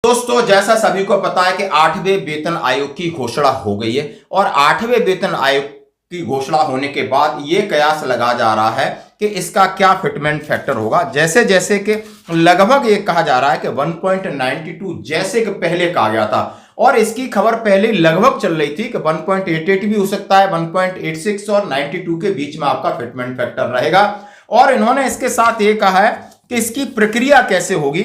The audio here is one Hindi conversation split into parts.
दोस्तों जैसा सभी को पता है कि 8वें वेतन आयोग की घोषणा हो गई है और 8वें वेतन आयोग की घोषणा होने के बाद ये कयास लगा जा रहा है कि इसका क्या फिटमेंट फैक्टर होगा। जैसे जैसे कि लगभग ये कहा जा रहा है कि 1.92 जैसे कि पहले कहा गया था और इसकी खबर पहले लगभग चल रही थी कि 1.88 भी हो सकता है, 1.86 और 92 के बीच में आपका फिटमेंट फैक्टर रहेगा। और इन्होंने इसके साथ ये कहा है कि इसकी प्रक्रिया कैसे होगी।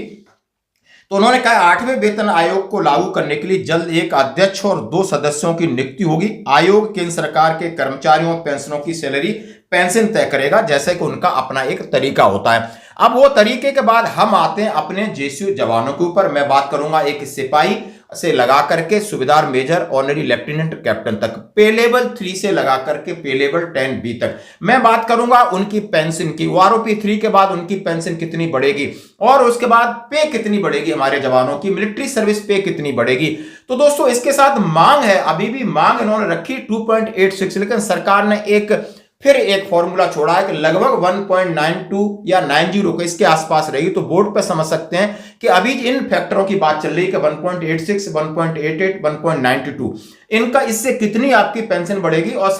तो उन्होंने कहा 8वें वेतन आयोग को लागू करने के लिए जल्द एक अध्यक्ष और 2 सदस्यों की नियुक्ति होगी। आयोग केंद्र सरकार के कर्मचारियों पेंशनों की सैलरी पेंशन तय करेगा, जैसे कि उनका अपना एक तरीका होता है। अब वो तरीके के बाद हम आते हैं अपने जेसीयू जवानों के ऊपर। मैं बात करूंगा एक सिपाही से लगा करके सूबेदार मेजर ऑनरी लेफ्टिनेंट कैप्टन तक, पे लेवल 3 से लगा करके पे लेवल 10B तक। मैं बात करूंगा उनकी पेंशन की, आरओपी 3 के बाद उनकी पेंशन कितनी बढ़ेगी और उसके बाद पे कितनी बढ़ेगी, हमारे जवानों की मिलिट्री सर्विस पे कितनी बढ़ेगी। तो दोस्तों इसके साथ मांग है, अभी भी मांग इन्होंने रखी 2.86, लेकिन सरकार ने फिर एक फॉर्मूला छोड़ा है कि लगभग 1.92 या 90 के इसके आसपास रहेगी। तो बोर्ड पे समझ सकते हैं कि अभी इन फैक्टरों की बात चल रही है कि 1.86, 1.88, 1.92 इनका, इससे कितनी आपकी पेंशन बढ़ेगी और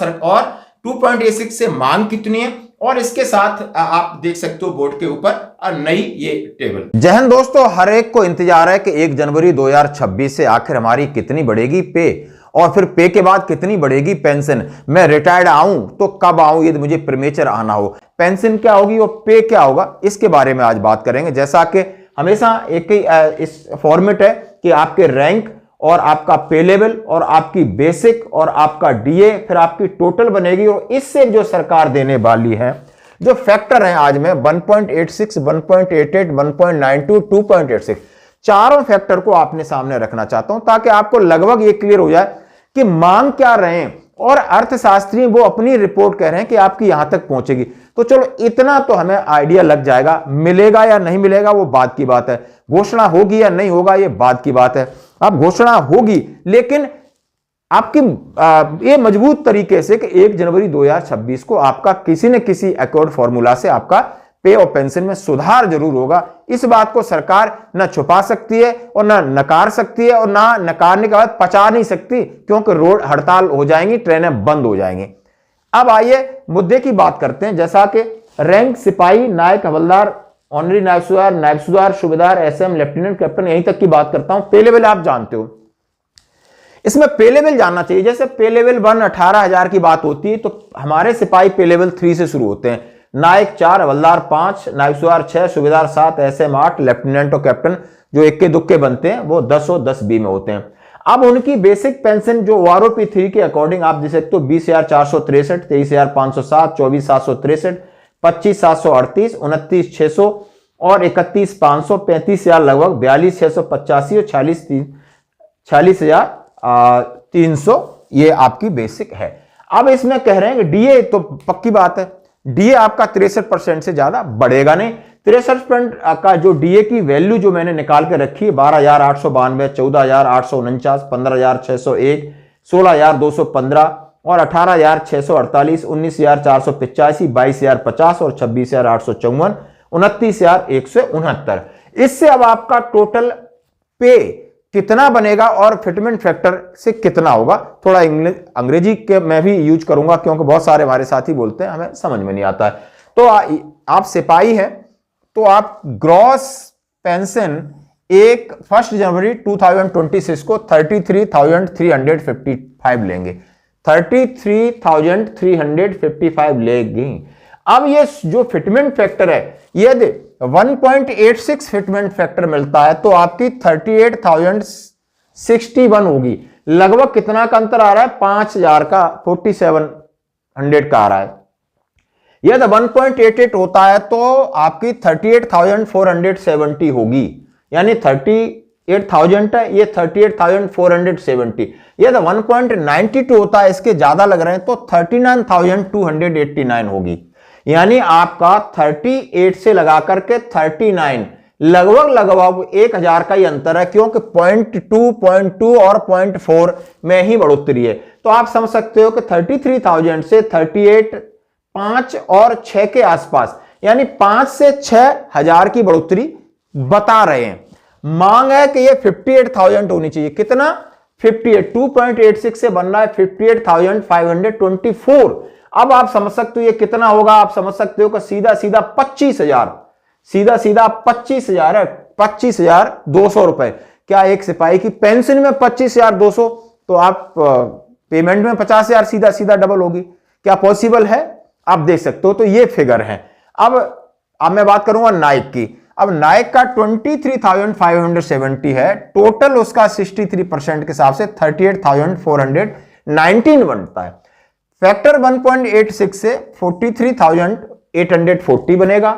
2.86 से मांग कितनी है। और इसके साथ आप देख सकते हो बोर्ड के ऊपर नई ये टेबल। जय हिंद दोस्तों, हर एक को इंतजार है कि 1 जनवरी 2026 से आखिर हमारी कितनी बढ़ेगी पे और फिर पे के बाद कितनी बढ़ेगी पेंशन। मैं रिटायर्ड आऊं तो कब आऊं, यदि मुझे प्रीमेचर आना हो, पेंशन क्या होगी और पे क्या होगा, इसके बारे में आज बात करेंगे। जैसा कि हमेशा एक ही इस फॉर्मेट है कि आपके रैंक और आपका पे लेवल और आपकी बेसिक और आपका डीए, फिर आपकी टोटल बनेगी और इससे जो सरकार देने वाली है जो फैक्टर है, आज मैं 1.86, 1.88, 1.92, 2.86 चारों फैक्टर को आपने सामने रखना चाहता हूं ताकि आपको लगभग ये क्लियर हो जाए कि मांग क्या रहे हैं और अर्थशास्त्री वो अपनी रिपोर्ट कह रहे हैं कि आपकी यहां तक पहुंचेगी। तो चलो इतना तो हमें आइडिया लग जाएगा, मिलेगा या नहीं मिलेगा वो बात की बात है, घोषणा होगी या नहीं होगा ये बात की बात है। अब घोषणा होगी लेकिन आपकी ये मजबूत तरीके से कि 1 जनवरी 2026 को आपका किसी न किसी अकॉर्ड फॉर्मूला से आपका पे और पेंशन में सुधार जरूर होगा। इस बात को सरकार न छुपा सकती है और न नकार सकती है और ना नकारने के बाद पचा नहीं सकती, क्योंकि रोड हड़ताल हो जाएंगी, ट्रेनें बंद हो जाएंगी। अब आइए मुद्दे की बात करते हैं। जैसा कि रैंक सिपाही, नायक, हवलदार, ऑनरी नायब सूबेदार, नायब सूबेदार, सूबेदार, एसएम, लेफ्टिनेंट कैप्टन, यहीं तक की बात करता हूं। पे लेवल आप जानते हो, इसमें पे लेवल जानना चाहिए। जैसे पे लेवल 1 18,000 की बात होती है तो हमारे सिपाही पे लेवल 3 से शुरू होते हैं। नायक 4, हवलदार 5, नायब सूबेदार 6, सूबेदार 7, एसएम 8, लेफ्टिनेंट और कैप्टन जो इक्के दुक्के बनते हैं वो 10 और 10B में होते हैं। अब उनकी बेसिक पेंशन जो आरओपी 3 के अकॉर्डिंग आप देख सकते हो 20,463, 23,507, 24,763, 25,738, 29,600 और 31,500, 35,000 लगभग, 42,685 और 46,300 ये आपकी बेसिक है। अब इसमें कह रहे हैं कि डीए तो पक्की बात है, डीए आपका 63% से ज्यादा बढ़ेगा नहीं। 63% का जो डीए की वैल्यू जो मैंने निकाल के रखी है 12,892, 14,849, 15,601, 16,215 और 18,648, 19,485, 22,050 और 26,854, 29,169। इससे अब आपका टोटल पे कितना बनेगा और फिटमेंट फैक्टर से कितना होगा। थोड़ा अंग्रेजी के मैं भी यूज करूंगा क्योंकि बहुत सारे हमारे साथी बोलते हैं, हमें समझ में नहीं आता है। तो आप सिपाही हैं तो आप ग्रॉस पेंशन 1 जनवरी 2026 को 33,355 लेंगे, 33,355 लेंगे। अब ये जो फिटमेंट फैक्टर है यदि 1.86 फिटमेंट फैक्टर मिलता है तो आपकी 38,061 होगी। लगभग कितना का अंतर आ रहा है, 5,000 का, 4,700 का आ रहा है। यदि 1.88 होता है तो आपकी 38,470 होगी, यानी 38,000 है, ये 38,470। यदि 1.92 होता है, इसके ज्यादा लग रहे हैं तो 39,289 होगी, यानी आपका 38 से लगा करके 39 लगभग 1,000 का ही अंतर है, क्योंकि 0.2 और 0.4 में ही बढ़ोतरी है। तो आप समझ सकते हो कि 33,000 से 38, 5 और 6 के आसपास, यानी 5 से 6,000 की बढ़ोतरी बता रहे हैं। मांग है कि ये 58,000 होनी चाहिए। कितना? 58, 2.86 से बन रहा है 58,524। अब आप समझ सकते हो ये कितना होगा, आप समझ सकते हो कि सीधा सीधा 25,000, सीधा सीधा 25,000 है, 25,200 रुपए। क्या एक सिपाही की पेंशन में 25,200, तो आप पेमेंट में 50,000 सीधा सीधा डबल होगी। क्या पॉसिबल है? आप देख सकते हो। तो ये फिगर है। अब मैं बात करूंगा नाइक की। अब नाइक का 23,570 है, टोटल उसका 63% के हिसाब से 38,419 बनता है। फैक्टर 1.86 से 43,840 बनेगा,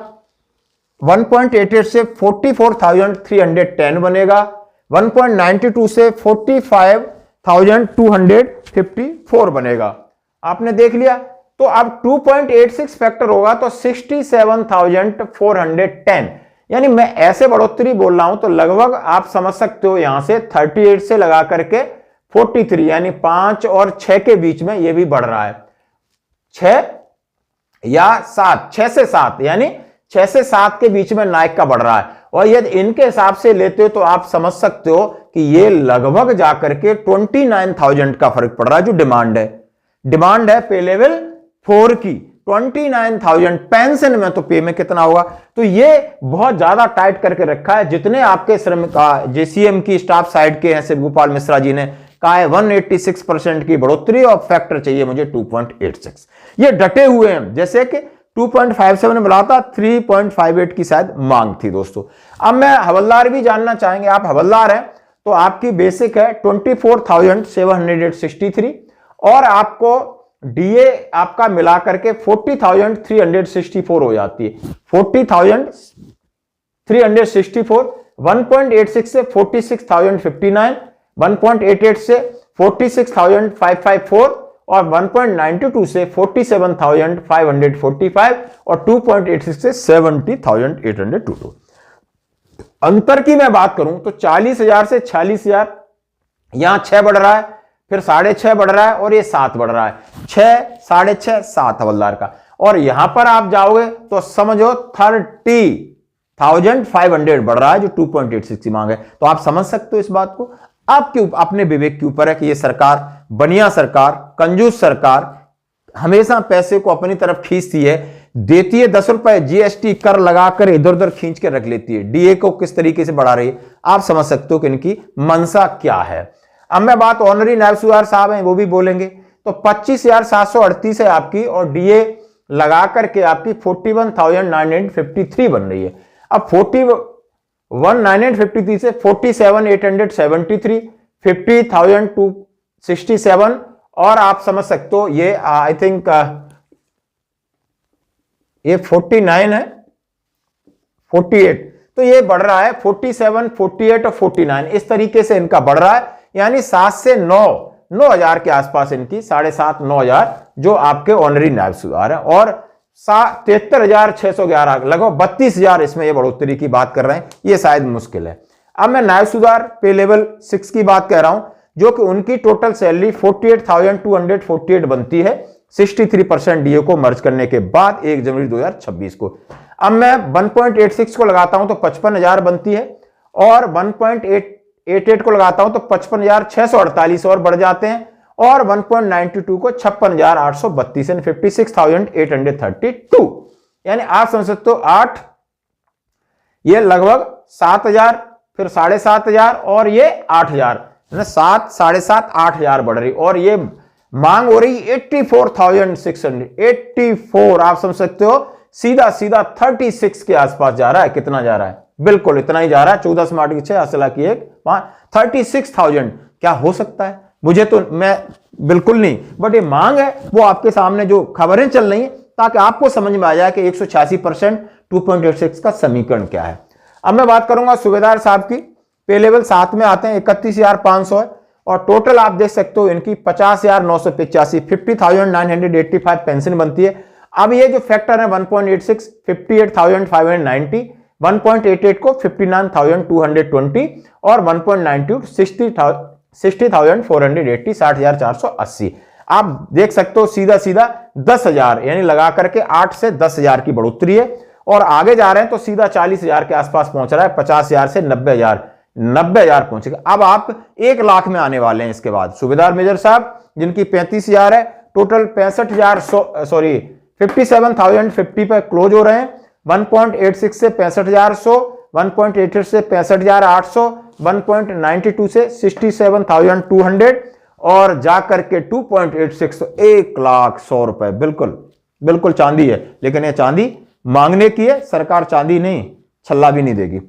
1.88 से 44,310 बनेगा, 1.92 से 45,254 बनेगा। आपने देख लिया। तो अब 2.86 फैक्टर होगा तो 67,410, यानी मैं ऐसे बढ़ोतरी बोल रहा हूं तो लगभग आप समझ सकते हो यहां से 38 से लगा करके 43, यानी 5 और 6 के बीच में ये भी बढ़ रहा है। 6 या 7, 6 से 7, यानी 6 से 7 के बीच में नाइक का बढ़ रहा है। और यदि इनके हिसाब से लेते हो तो आप समझ सकते हो कि ये लगभग जाकर के 29,000 का फर्क पड़ रहा है। जो डिमांड है पे लेवल 4 की 29,000। पेंशन में तो पे में कितना होगा? तो ये बहुत ज्यादा टाइट करके रखा है। जितने आपके श्रमिक जेसीएम की स्टाफ साइड के हैं, शिव गोपाल मिश्रा जी ने कहा है 186% की बढ़ोतरी और फैक्टर चाहिए मुझे 2.86। ये डटे हुए हैं। जैसे कि 2.57 मिला था, 3.58 की शायद मांग थी दोस्तों। अब मैं हवलदार भी जानना चाहेंगे। आप हवलदार हैं तो आपकी बेसिक है 24,763 और आपको डीए आपका मिला करके 40,364 हो जाती है। 40,364, 1.86 से 46,059, 1.88 से 46,554 और 1.92 से 47,545 और 2.86 से 70,822। अंतर की मैं बात करूं तो 40,000 से 46,000, यहां 6 बढ़ रहा है, फिर 6.5 बढ़ रहा है और ये 7 बढ़ रहा है। 6, 6.5, 7 हवलदार का। और यहां पर आप जाओगे तो समझो 30,500 बढ़ रहा है, जो 2.86 की मांग है। तो आप समझ सकते हो इस बात को। आपके अपने विवेक के ऊपर है कि ये सरकार, बनिया सरकार, कंजूस सरकार, हमेशा पैसे को अपनी तरफ खींचती है, देती है 10 रुपए जीएसटी कर लगाकर इधर उधर खींच के रख लेती है। डीए को किस तरीके से बढ़ा रही है, आप समझ सकते हो कि इनकी मंशा क्या है। अब मैं बात ऑनरी नायब सूबेदार साहब हैं, वो भी बोलेंगे। तो 25,738 है आपकी और डीए लगा करके आपकी 41,953 बन रही है। अब 41,953 से 47,873, 50,267 और आप समझ सकते हो ये आई थिंक ये 49 है, 48। तो ये बढ़ रहा है 47, 48 और 49, इस तरीके से इनका बढ़ रहा है। यानी 7 से 9,000 के आसपास इनकी 7,500, 9,000 जो आपके ऑनरी नायब सूबेदार है और 73,611, लगभग 32,000 इसमें ये बढ़ोतरी की बात कर रहे हैं। ये शायद मुश्किल है। अब मैं नायब सूबेदार पे लेवल 6 की बात कह रहा हूं, जो कि उनकी टोटल सैलरी 48,248 बनती है 63% डीए को मर्ज करने के बाद 1 जनवरी 2026 को। अब मैं 1.86 को लगाता हूं तो 55,000 बनती है और 1.88 को लगाता हूं तो 55,648 और बढ़ जाते हैं और 1.92 को 56,832 यानी 56,832, यानी आप समझ सकते हो 8, ये लगभग 7,000, फिर 7,500 और ये 8,000, 7, 7,500, 8,000 बढ़ रही और ये मांग हो रही 84,684। आप समझ सकते हो सीधा सीधा 36 के आसपास जा रहा है। कितना जा रहा है? बिल्कुल इतना ही जा रहा है। 14 स्मार्ट की 6 असला की 1, 36,000। क्या हो सकता है? मुझे तो मैं बिल्कुल नहीं, बट ये मांग है वो आपके सामने जो खबरें चल रही हैं ताकि आपको समझ में आ जाए कि 186% 2.86 का समीकरण क्या है। अब मैं बात करूंगा सूबेदार साहब की। पे लेवल 7 में आते हैं, 31,500 है और टोटल आप देख सकते हो इनकी 50,985, 50,985 पेंशन बनती है। अब ये जो फैक्टर है 1.86, 58,590, 1.88 को 59,220 और 1.92 60,480, 60,480। आप देख सकते हो सीधा सीधा 10,000 यानी लगा करके 8 से 10,000 की बढ़ोतरी है और आगे जा रहे हैं तो सीधा 40,000 के आसपास पहुंच रहा है, 50,000 से 90,000 90,000 पहुंचेगा। अब आप 1 लाख में आने वाले हैं इसके बाद। सूबेदार मेजर साहब जिनकी 35,000 है, टोटल 57,050 पर क्लोज हो रहे हैं। 1.86 से 65,100, 1.88 से 65,800, 1.92 से 67,200 और जाकर के 2.86 तो 1,100,000 रुपए। बिल्कुल बिल्कुल चांदी है, लेकिन ये चांदी मांगने की है, सरकार चांदी नहीं छल्ला भी नहीं देगी,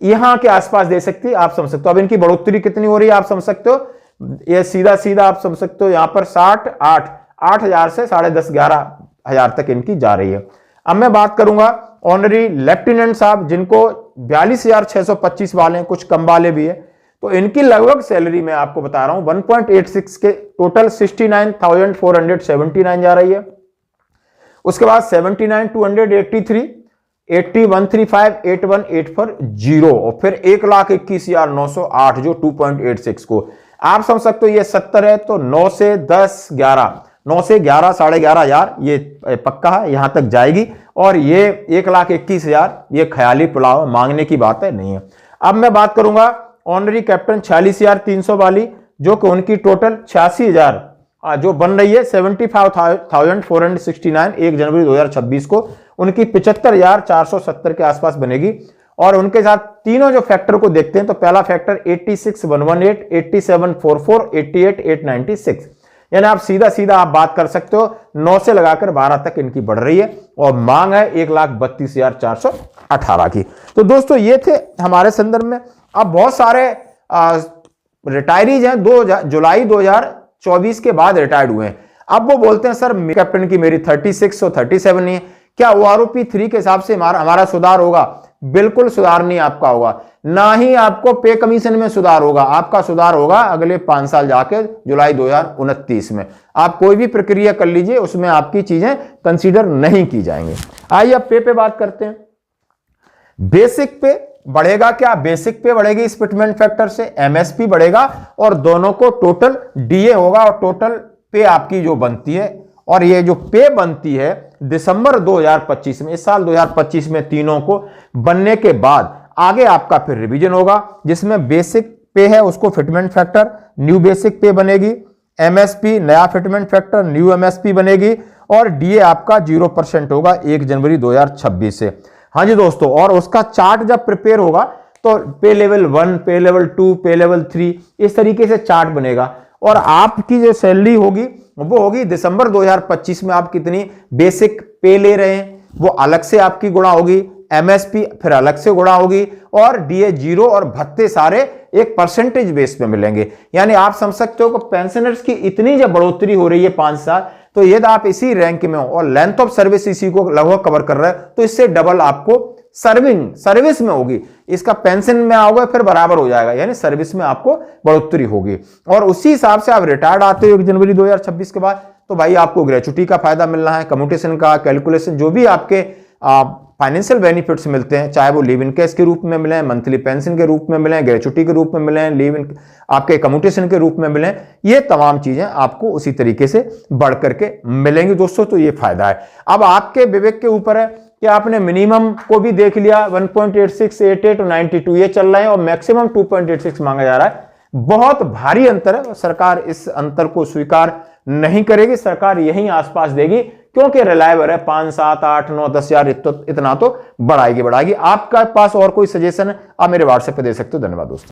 यहां के आसपास दे सकती है, आप समझ सकते हो। अब इनकी बढ़ोतरी कितनी हो रही है आप समझ सकते हो, ये सीधा सीधा आप समझ सकते हो, यहां पर 8,000 से 10,500-11,000 तक इनकी जा रही है। अब मैं बात करूंगा ऑनरी लेफ्टिनेंट साहब जिनको 42,625 वाले हैं, कुछ कम वाले भी है, तो इनकी लगभग सैलरी मैं आपको बता रहा हूं 1.86 के टोटल 69,479 जा रही है। उसके बाद 79,283, 80,135, 81,840 और फिर 1,21,908 जो 2.86 को आप समझ सकते हो। ये 70 है तो 9 से 10, 11, 9 से 11, 11,500 ये पक्का है, यहां तक जाएगी। और ये 1,21,000 ये ख्याली पुलाव, मांगने की बात है, नहीं है। अब मैं बात करूंगा ऑनरी कैप्टन 46,300 वाली, जो कि उनकी टोटल 86,000 जो बन रही है 75,469 1 जनवरी 2026 को, उनकी 75,470 के आसपास बनेगी। और उनके साथ तीनों जो फैक्टर को देखते हैं तो पहला फैक्टर 86,118, 87,44, 88,896, यानी आप सीधा सीधा आप बात कर सकते हो 9 से लगाकर 12 तक इनकी बढ़ रही है और मांग है 1,32,418 की। तो दोस्तों ये थे हमारे संदर्भ में। अब बहुत सारे रिटायरीज हैं 2 जुलाई 2024 के बाद रिटायर्ड हुए हैं। अब वो बोलते हैं सर कैप्टन की मेरी 36 और 37 नहीं है, क्या OROP 3 के हिसाब से हमारा सुधार होगा? बिल्कुल सुधार नहीं आपका होगा, ना ही आपको पे कमीशन में सुधार होगा। आपका सुधार होगा अगले 5 साल जाके जुलाई 2029 में। आप कोई भी प्रक्रिया कर लीजिए, उसमें आपकी चीजें कंसीडर नहीं की जाएंगी। आइए अब पे बात करते हैं। बेसिक पे बढ़ेगा क्या? बेसिक पे बढ़ेगी इस फिटमेंट फैक्टर से, MSP बढ़ेगा और दोनों को टोटल DA होगा और टोटल पे आपकी जो बनती है। और ये जो पे बनती है दिसंबर 2025 में, इस साल 2025 में तीनों को बनने के बाद आगे आपका फिर रिवीजन होगा, जिसमें बेसिक पे है उसको फिटमेंट फैक्टर न्यू बेसिक पे बनेगी, MSP नया फिटमेंट फैक्टर न्यू MSP बनेगी और DA आपका 0% होगा 1 जनवरी 2026 से। हाँ जी दोस्तों, और उसका चार्ट जब प्रिपेयर होगा तो पे लेवल 1, पे लेवल 2, पे लेवल 3 इस तरीके से चार्ट बनेगा। और आपकी जो सैलरी होगी वो होगी दिसंबर 2025 में आप कितनी बेसिक पे ले रहे हैं वो अलग से आपकी गुणा होगी, MSP फिर अलग से गुणा होगी और DA 0 और भत्ते सारे एक परसेंटेज बेस पे मिलेंगे। यानी आप समझ सकते हो कि पेंशनर्स की इतनी जब बढ़ोतरी हो रही है 5 साल, तो यदि आप इसी रैंक में हो और लेंथ ऑफ सर्विस इसी को लगभग कवर कर रहा है तो इससे डबल आपको सर्विस में होगी, इसका पेंशन में आओगे फिर बराबर हो जाएगा, यानी सर्विस में आपको बढ़ोतरी होगी। और उसी हिसाब से आप रिटायर्ड आते हो 1 जनवरी 2026 के बाद, तो भाई आपको ग्रेचुटी का फायदा मिल रहा है, कम्यूटेशन का कैलकुलेशन जो भी आपके फाइनेंशियल बेनिफिट्स मिलते हैं, चाहे वो लीव इन कैश के रूप में मिले, मंथली पेंशन के रूप में मिले, ग्रेचुटी के रूप में मिले, लीव इन आपके कम्यूटेशन के रूप में मिले, ये तमाम चीजें आपको उसी तरीके से बढ़ करके मिलेंगी दोस्तों। तो ये फायदा है। अब आपके विवेक के ऊपर है कि आपने मिनिमम को भी देख लिया 1.86, 88 और 92 ये चल रहे हैं और मैक्सिमम 2.86 मांगा जा रहा है। बहुत भारी अंतर है, सरकार इस अंतर को स्वीकार नहीं करेगी, सरकार यहीं आसपास देगी क्योंकि रिलायबल है। 5, 7, 8, 9, 10 हजार इतना तो बढ़ाएगी। आपका पास और कोई सजेशन है आप मेरे व्हाट्सएप पे दे सकते हो। धन्यवाद दोस्तों।